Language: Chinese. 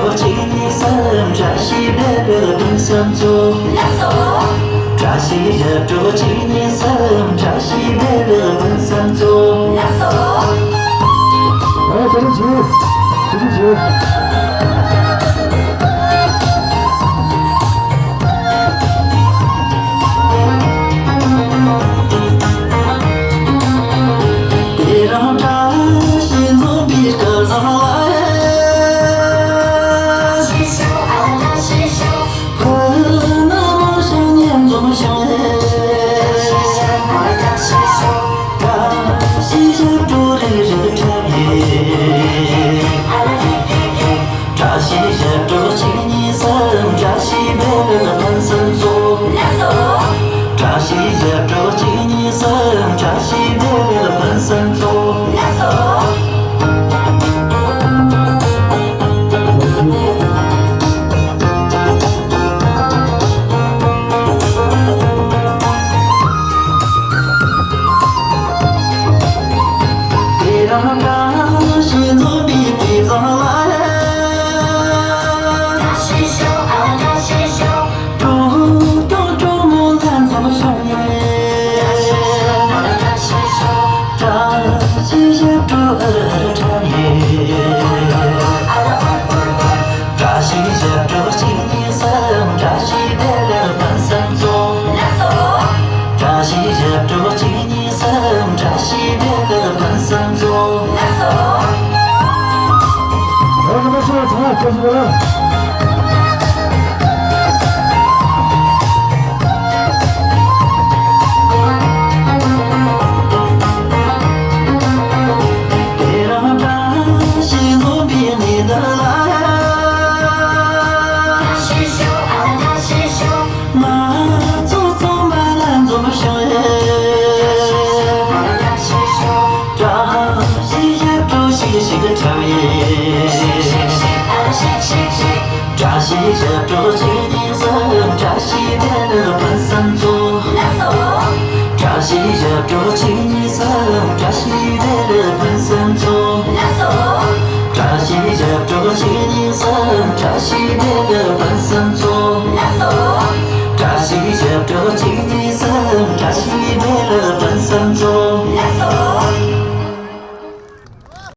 着金色扎西的个本身做，扎西着金色扎西的个本身做。来，这里起，这里起。 过去了。别让扎西走遍你的来，马祖宗马兰宗乡耶，扎西呀住西西的长耶。 扎西着着金色，扎西的本身做。扎西着着金色，扎西的本身做。扎西着着金色，扎西的本身做。扎西着着金色，扎西的本身做。